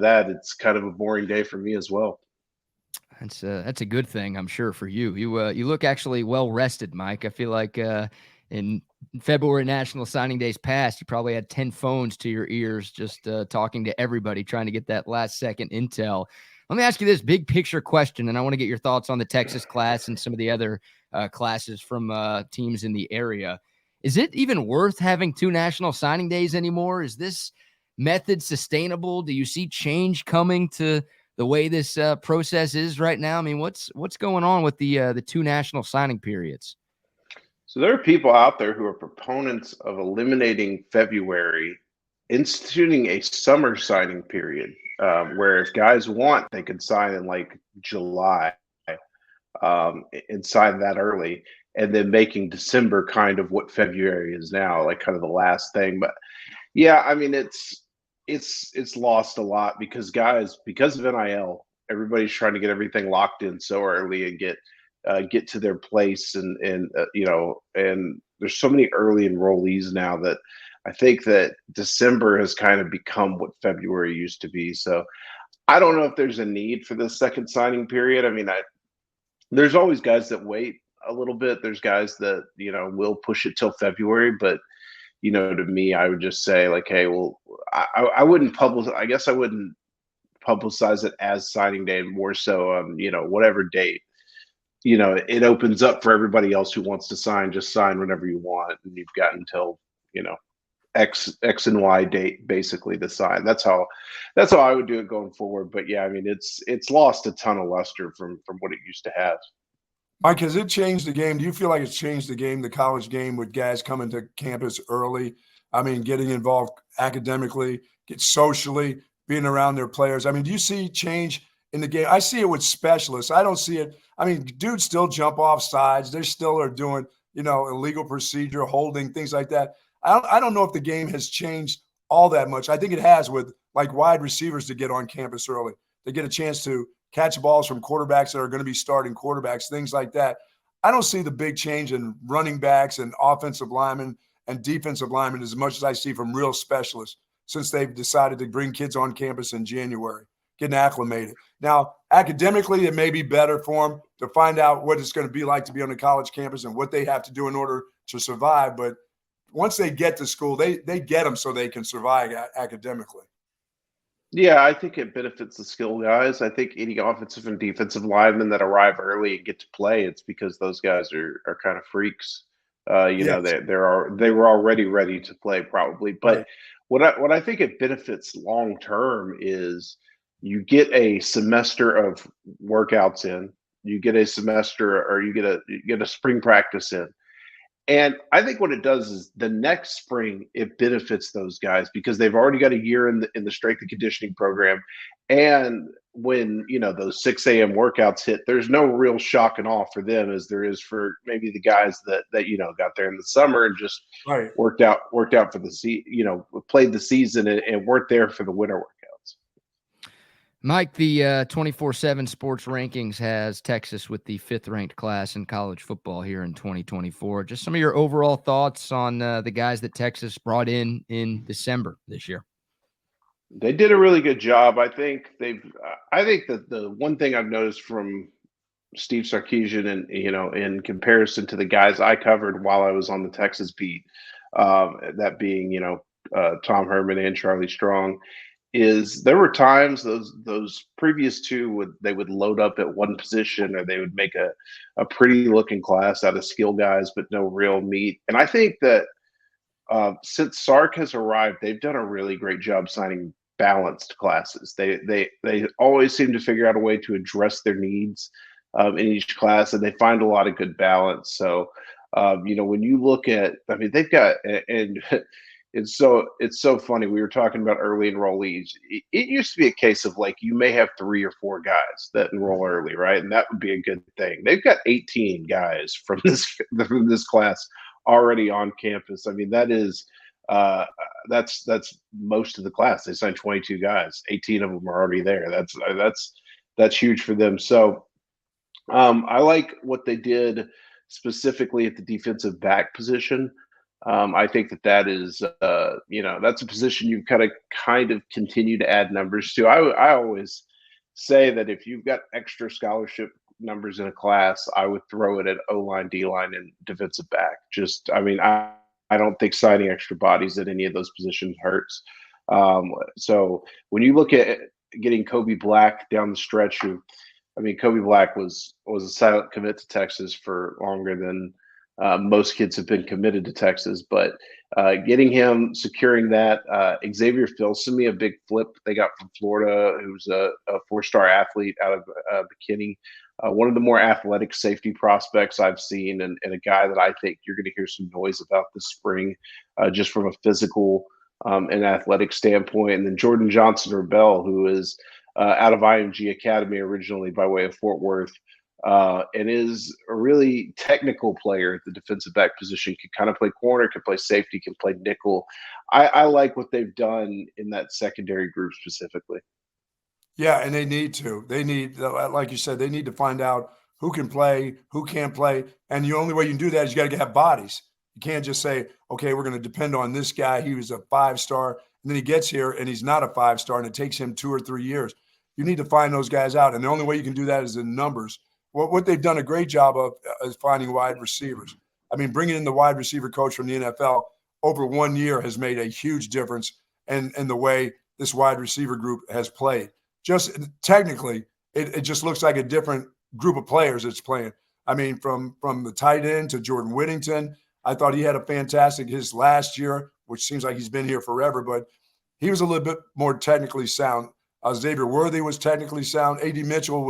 that, it's kind of a boring day for me as well. That's a good thing, I'm sure, for you. You look actually well rested, Mike. I feel like in February National Signing Days past, you probably had 10 phones to your ears, just talking to everybody, trying to get that last second intel. Let me ask you this big picture question, and I want to get your thoughts on the Texas class and some of the other classes from teams in the area. Is it even worth having 2 National Signing Days anymore? Is this method sustainable? Do you see change coming to the way this process is right now? I mean, what's going on with the 2 national signing periods? So there are people out there who are proponents of eliminating February, instituting a summer signing period, where if guys want, they could sign in like July, and sign that early, and then making December kind of what February is now, like kind of the last thing. But yeah, I mean, it's lost a lot because guys, because of NIL, everybody's trying to get everything locked in so early and get to their place, and there's so many early enrollees now that I think that December has kind of become what February used to be. So I don't know if there's a need for this second signing period. I mean, there's always guys that wait a little bit. There's guys that will push it till February, but to me, I would just say like, hey, well, I wouldn't publish. I guess I wouldn't publicize it as signing day, more so whatever date. It opens up for everybody else who wants to sign. Just sign whenever you want, and you've got until X and Y date basically to sign. That's how I would do it going forward. But yeah, I mean, it's lost a ton of luster from what it used to have. Mike, has it changed the game? Do you feel like it's changed the game, the college game, with guys coming to campus early? I mean, getting involved academically, get socially, being around their players. I mean, do you see change in the game? I see it with specialists. I don't see it. I mean, dudes still jump off sides. They still are doing, illegal procedure, holding, things like that. I don't know if the game has changed all that much. I think it has with like wide receivers to get on campus early. They get a chance to catch balls from quarterbacks that are going to be starting quarterbacks, things like that. I don't see the big change in running backs and offensive linemen and defensive linemen as much as I see from real specialists since they've decided to bring kids on campus in January, getting acclimated. Now, academically, it may be better for them to find out what it's going to be like to be on a college campus and what they have to do in order to survive. But once they get to school, they get them so they can survive academically. Yeah, I think it benefits the skill guys. I think any offensive and defensive linemen that arrive early and get to play, it's because those guys are kind of freaks. Yes. They were already ready to play probably. But Right. what I think it benefits long term is you get a semester of workouts in, you get a semester, or you get a spring practice in. And I think what it does is the next spring it benefits those guys because they've already got a year in the strength and conditioning program. And when those 6 a.m. workouts hit, there's no real shock and awe for them as there is for maybe the guys that got there in the summer and just Right. worked out for the played the season and weren't there for the winter workouts. Mike, the 24/7 Sports Rankings has Texas with the 5th-ranked class in college football here in 2024. Just some of your overall thoughts on the guys that Texas brought in December this year. They did a really good job. I think that the one thing I've noticed from Steve Sarkisian and in comparison to the guys I covered while I was on the Texas beat, that being Tom Herman and Charlie Strong, is there were times those previous two would load up at one position, or they would make a pretty looking class out of skill guys but no real meat. And I think that since Sark has arrived, they've done a really great job signing balanced classes. They always seem to figure out a way to address their needs in each class, and they find a lot of good balance. So when you look at, I mean, they've got and it's so funny. We were talking about early enrollees. It used to be a case of like you may have 3 or 4 guys that enroll early, right? And that would be a good thing. They've got 18 guys from this class already on campus. I mean, that is that's most of the class. They signed 22 guys. 18 of them are already there. That's huge for them. So I like what they did specifically at the defensive back position. I think that is, that's a position you kind of continue to add numbers to. I always say that if you've got extra scholarship numbers in a class, I would throw it at O line, D line, and defensive back. I don't think signing extra bodies at any of those positions hurts. So when you look at getting Kobe Black down the stretch, Kobe Black was a silent commit to Texas for longer than most kids have been committed to Texas, but getting him, securing that, Xavier Filsaime, a big flip they got from Florida, who's a four-star athlete out of McKinney, one of the more athletic safety prospects I've seen, and a guy that I think you're going to hear some noise about this spring, just from a physical and athletic standpoint. And then Jordan Johnson-Rebel, who is out of IMG Academy originally by way of Fort Worth, and is a really technical player at the defensive back position. Can kind of play corner, can play safety, can play nickel. I like what they've done in that secondary group specifically. Yeah, and they need to. They need, like you said, they need to find out who can play, who can't play. And the only way you can do that is you got to have bodies. You can't just say, okay, we're going to depend on this guy. He was a 5-star, and then he gets here and he's not a 5-star, and it takes him 2 or 3 years. You need to find those guys out, and the only way you can do that is in numbers. What they've done a great job of is finding wide receivers. Bringing in the wide receiver coach from the NFL over 1 year has made a huge difference in the way this wide receiver group has played. Just technically, it just looks like a different group of players it's playing. From the tight end to Jordan Whittington, I thought he had a fantastic his last year, which seems like he's been here forever, but he was a little bit more technically sound. Xavier Worthy was technically sound. A.D. Mitchell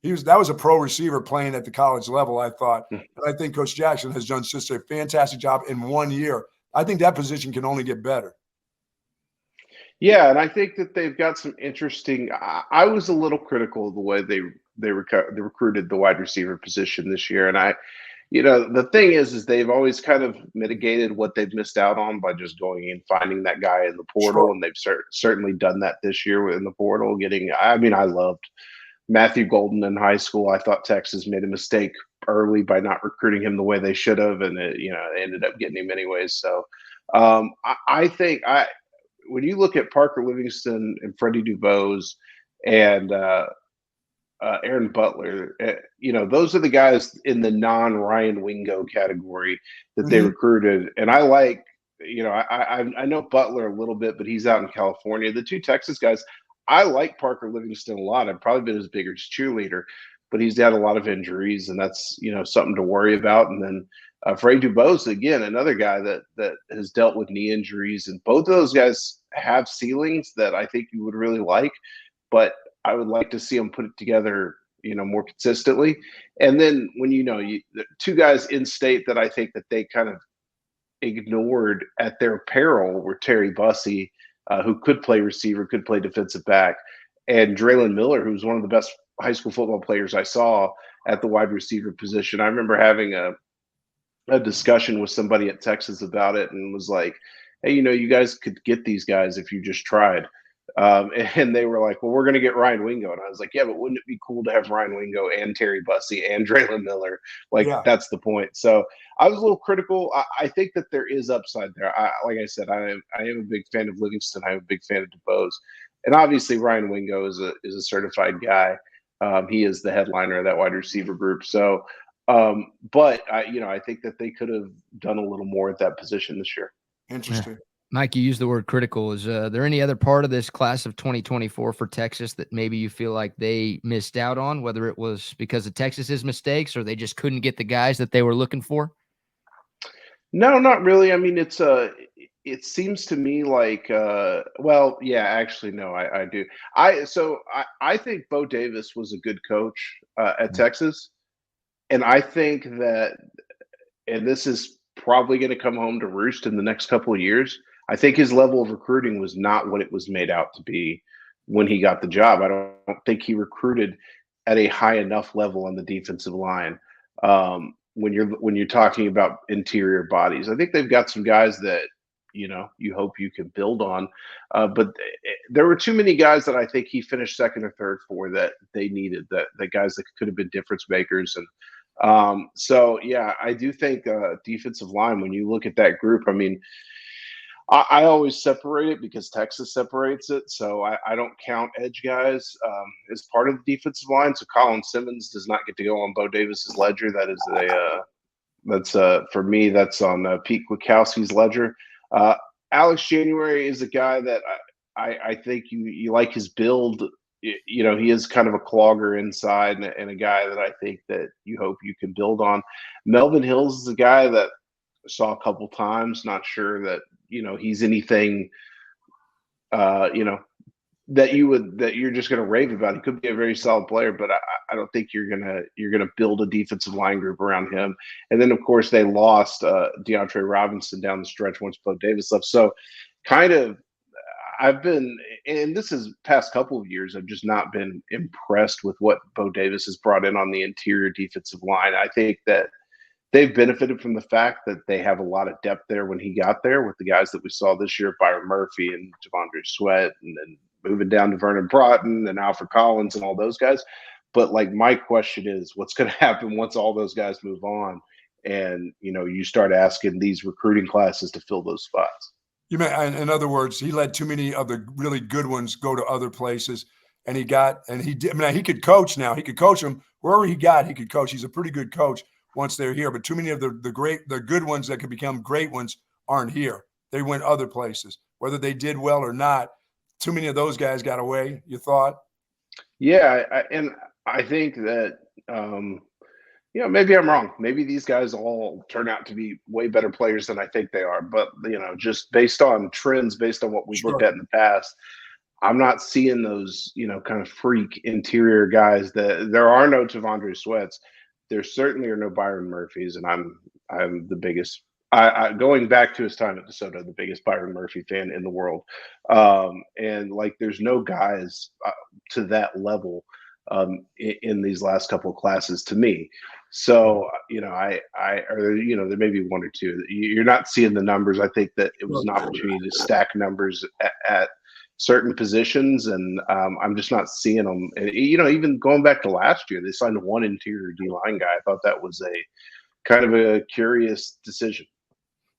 that was a pro receiver playing at the college level, I thought. And I think Coach Jackson has done just a fantastic job in 1 year. I think that position can only get better. Yeah, and I think that they've got some interesting. I was a little critical of the way they recruited the wide receiver position this year, and the thing is they've always kind of mitigated what they've missed out on by just going and finding that guy in the portal, and they've certainly done that this year in the portal. I loved Matthew Golden in high school. I thought Texas made a mistake early by not recruiting him the way they should have, and they ended up getting him anyways. So I think when you look at Parker Livingston and Freddie Dubose and Aaron Butler, those are the guys in the non-Ryan Wingo category that they recruited. And I like, I know Butler a little bit, but he's out in California. The two Texas guys, I like Parker Livingston a lot. I've probably been his biggest cheerleader, but he's had a lot of injuries, and that's, something to worry about. And then Freddie Dubose, again, another guy that has dealt with knee injuries, and both of those guys have ceilings that I think you would really like, but I would like to see them put it together, more consistently. And then when the two guys in state that I think that they kind of ignored at their peril were Terry Bussey, who could play receiver, could play defensive back, and Draylon Miller, who's one of the best high school football players I saw at the wide receiver position. I remember having a discussion with somebody at Texas about it, and was like, hey, you guys could get these guys if you just tried. And they were like, well, we're going to get Ryan Wingo. And I was like, yeah, but wouldn't it be cool to have Ryan Wingo and Terry Bussey and Draylon Miller? That's the point. So I was a little critical. I think that there is upside there. Like I said, I am a big fan of Livingston. I'm a big fan of DeBose. And obviously Ryan Wingo is a certified guy. He is the headliner of that wide receiver group. So, but I think that they could have done a little more at that position this year. Interesting. Yeah. Mike, you used the word critical. Is there any other part of this class of 2024 for Texas that maybe you feel like they missed out on, whether it was because of Texas's mistakes or they just couldn't get the guys that they were looking for? No, not really. It seems to me like, actually, no, I do. I think Bo Davis was a good coach at Texas. And I think that, and this is probably going to come home to roost in the next couple of years, I think his level of recruiting was not what it was made out to be when he got the job. I don't think he recruited at a high enough level on the defensive line. When you're talking about interior bodies, I think they've got some guys that you hope you can build on. But there were too many guys that I think he finished second or third for that they needed, that guys that could have been difference makers. And So yeah, I do think defensive line, when you look at that group, I mean, I always separate it because Texas separates it. So I don't count edge guys as part of the defensive line. So Colin Simmons does not get to go on Bo Davis's ledger. That is that's for me, that's on Pete Kwiatkowski's ledger. Uh, Alex January is a guy that I think you like his build. You know, he is kind of a clogger inside and a guy that I think that you hope you can build on. Melvin Hills is a guy that I saw a couple times. Not sure that he's anything. You know that you're just going to rave about. He could be a very solid player, but I don't think you're gonna build a defensive line group around him. And then of course they lost DeAndre Robinson down the stretch once Bo Davis left. So kind of I've been, and this is past couple of years, I've just not been impressed with what Bo Davis has brought in on the interior defensive line. I think that they've benefited from the fact that they have a lot of depth there when he got there with the guys that we saw this year, Byron Murphy and Javondre Sweat, and then moving down to Vernon Broughton and Alfred Collins and all those guys. But like my question is, what's going to happen once all those guys move on, and you start asking these recruiting classes to fill those spots? You mean, in other words, he let too many of the really good ones go to other places, and he did. I mean, he could coach now. He could coach them wherever he got. He could coach. He's a pretty good coach once they're here. But too many of the good ones that could become great ones aren't here. They went other places, whether they did well or not. Too many of those guys got away. You thought? Yeah, and I think that maybe I'm wrong. Maybe these guys all turn out to be way better players than I think they are. But just based on trends, based on what we've looked at in the past, I'm not seeing those kind of freak interior guys. That there are no Tavondre Sweats. There certainly are no Byron Murphys, and I'm the biggest. Going back to his time at DeSoto, the biggest Byron Murphy fan in the world, and like there's no guys to that level in these last couple of classes to me. So there may be one or two. You're not seeing the numbers. I think that it was an opportunity to stack numbers at certain positions, and I'm just not seeing them. And, even going back to last year, they signed one interior D line guy. I thought that was a kind of a curious decision.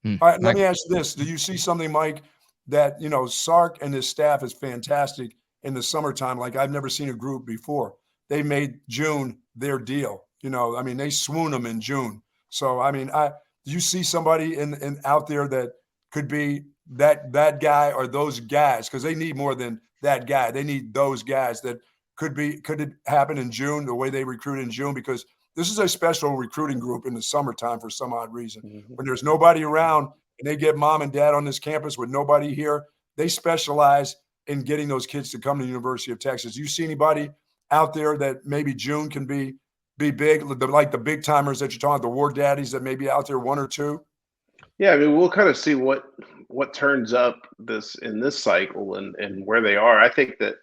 All right, let me ask you this: do you see something, Mike, that Sark and his staff is fantastic in the summertime? Like I've never seen a group before. They made June their deal. I mean, they swoon them in June. So I mean, do you see somebody in out there that could be that guy or those guys? Because they need more than that guy. They need those guys that could it happen in June the way they recruit in June? Because this is a special recruiting group in the summertime for some odd reason. Mm-hmm. When there's nobody around and they get mom and dad on this campus with nobody here, they specialize in getting those kids to come to the University of Texas. Do you see anybody out there that maybe June can be big, like the big timers that you're talking about, the war daddies that may be out there, one or two? Yeah, I mean, we'll kind of see what turns up in this cycle and where they are. I think that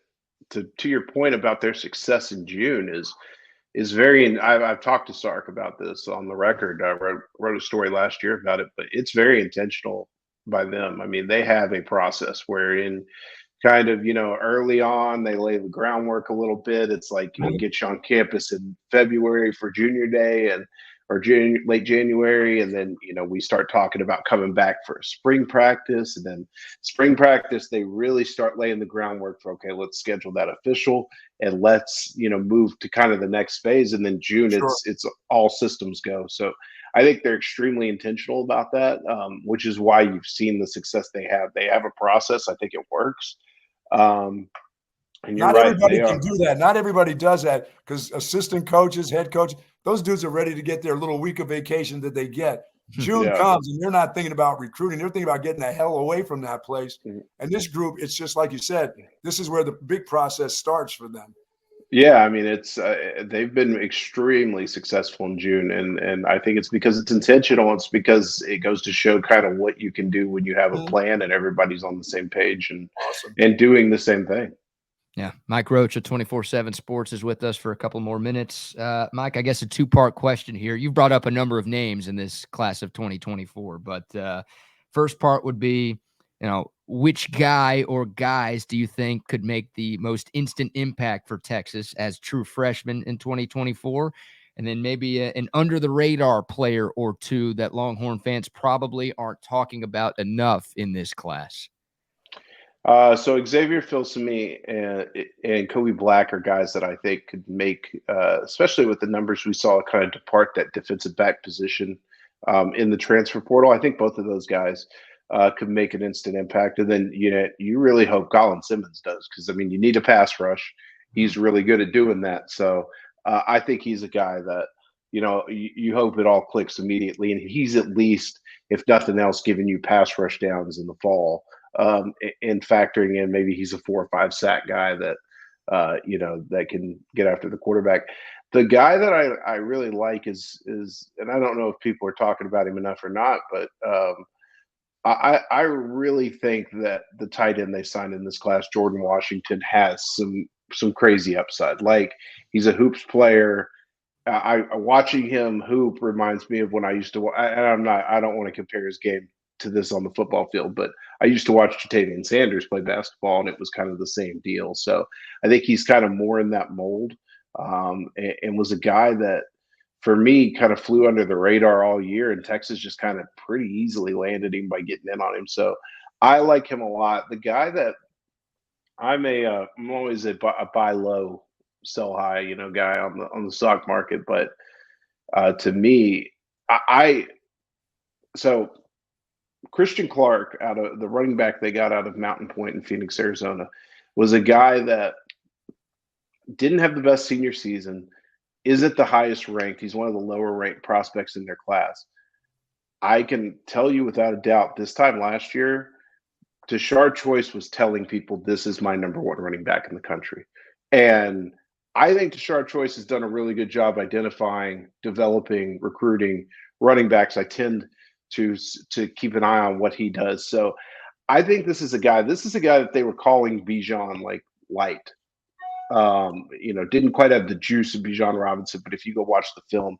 to your point about their success in June is very. I've talked to Sark about this on the record. I wrote a story last year about it, but it's very intentional by them. I mean, they have a process wherein kind of early on they lay the groundwork a little bit. It's like get you on campus in February for junior day or late January, and then we start talking about coming back for a spring practice, and then spring practice they really start laying the groundwork for, okay, let's schedule that official and let's move to kind of the next phase, and then June it's all systems go. So I think they're extremely intentional about that, which is why you've seen the success they have. They have a process. I think it works. And not everybody can do that. Not everybody does that, because assistant coaches, head coach, those dudes are ready to get their little week of vacation that they get. June comes and they're not thinking about recruiting. They're thinking about getting the hell away from that place. And this group, it's just like you said, this is where the big process starts for them. Yeah, I mean, it's they've been extremely successful in June, and I think it's because it's intentional. It's because it goes to show kind of what you can do when you have a plan and everybody's on the same page and doing the same thing. Yeah, Mike Roach of 24/7 Sports is with us for a couple more minutes. Mike, I guess a two-part question here. You've brought up a number of names in this class of 2024, but first part would be, which guy or guys do you think could make the most instant impact for Texas as true freshmen in 2024? and then maybe an under-the-radar player or two that Longhorn fans probably aren't talking about enough in this class? So Xavier Filsaime and Kobe Black are guys that I think could make, especially with the numbers we saw kind of depart that defensive back position in the transfer portal. I think both of those guys could make an instant impact. And then you really hope Colin Simmons does, because I mean you need a pass rush. He's really good at doing that. So I think he's a guy that you hope it all clicks immediately, and he's at least, if nothing else, giving you pass rush downs in the fall. And factoring in maybe he's a 4 or 5 sack guy that that can get after the quarterback. The guy that I really like is, and I don't know if people are talking about him enough or not, but I really think that the tight end they signed in this class, Jordan Washington, has some crazy upside. Like, he's a hoops player. Watching him hoop reminds me of when I used to. I don't want to compare his game to this on the football field, but I used to watch Jatavian Sanders play basketball, and it was kind of the same deal. So I think he's kind of more in that mold, and was a guy that, for me, kind of flew under the radar all year, and Texas just kind of pretty easily landed him by getting in on him. So I like him a lot. The guy that I'm always a buy low, sell high, guy on the stock market, but to me, so Christian Clark, out of the running back they got out of Mountain Point in Phoenix, Arizona, was a guy that didn't have the best senior season, isn't the highest ranked. He's one of the lower ranked prospects in their class. I can tell you without a doubt, this time last year, Tashard Choice was telling people, this is my number one running back in the country. And I think Tashard Choice has done a really good job identifying, developing, recruiting running backs. I tend to keep an eye on what he does. So I think this is a guy that they were calling Bijan like light. Didn't quite have the juice of Bijan Robinson, but if you go watch the film,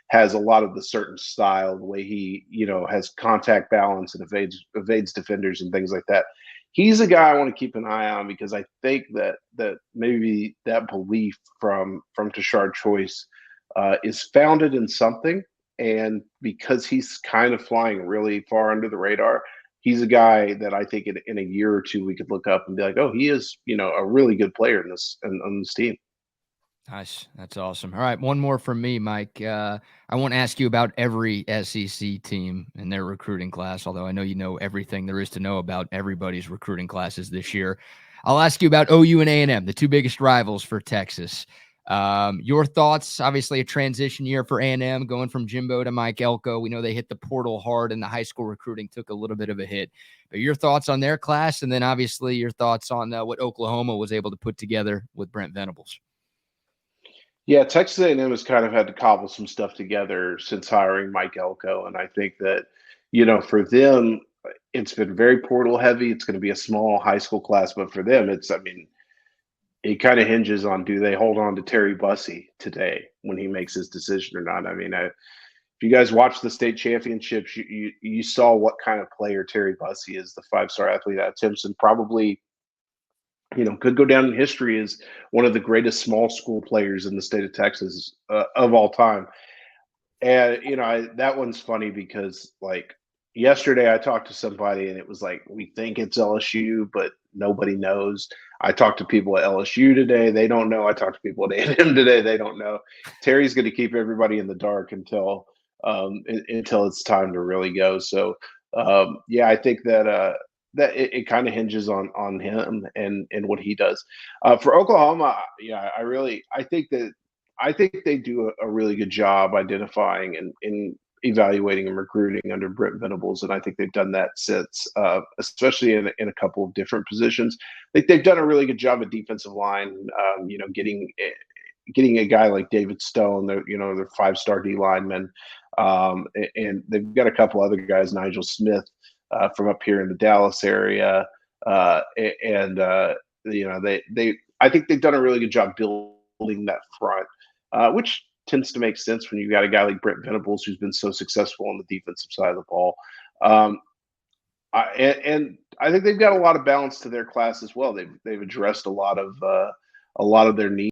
has a lot of the certain style, the way he, has contact balance and evades defenders and things like that. He's a guy I want to keep an eye on, because I think that maybe that belief from Tashard Choice is founded in something. And because he's kind of flying really far under the radar, he's a guy that I think in a year or two we could look up and be like, oh, he is, a really good player on this team. Nice. That's awesome. All right. One more from me, Mike. I won't ask you about every SEC team and their recruiting class, although I know you know everything there is to know about everybody's recruiting classes this year. I'll ask you about OU and A&M, the two biggest rivals for Texas. Your thoughts? Obviously a transition year for A&M, going from Jimbo to Mike Elko. We know they hit the portal hard and the high school recruiting took a little bit of a hit. But your thoughts on their class, and then obviously your thoughts on what Oklahoma was able to put together with Brent Venables. Yeah, Texas A&M has kind of had to cobble some stuff together since hiring Mike Elko, and I think that, for them, it's been very portal heavy. It's going to be a small high school class, but for them, it kind of hinges on, do they hold on to Terry Bussey today when he makes his decision or not? If you guys watch the state championships, you saw what kind of player Terry Bussey is, the 5-star athlete out of Timpson, probably, could go down in history as one of the greatest small school players in the state of Texas of all time. And, that one's funny because, like, yesterday I talked to somebody and it was like, we think it's LSU, but nobody knows. I talked to people at LSU today. They don't know. I talked to people at A&M today. They don't know. Terry's going to keep everybody in the dark until it's time to really go. So, I think that it kind of hinges on him and what he does. For Oklahoma, I think they do a really good job identifying and evaluating and recruiting under Brent Venables, and I think they've done that since, especially in a couple of different positions. I think they've done a really good job at defensive line. Getting a guy like David Stone, their 5-star D lineman, and they've got a couple other guys, Nigel Smith, from up here in the Dallas area, I think they've done a really good job building that front, which tends to make sense when you've got a guy like Brent Venables who's been so successful on the defensive side of the ball. And I think they've got a lot of balance to their class as well. They've addressed a lot of their needs.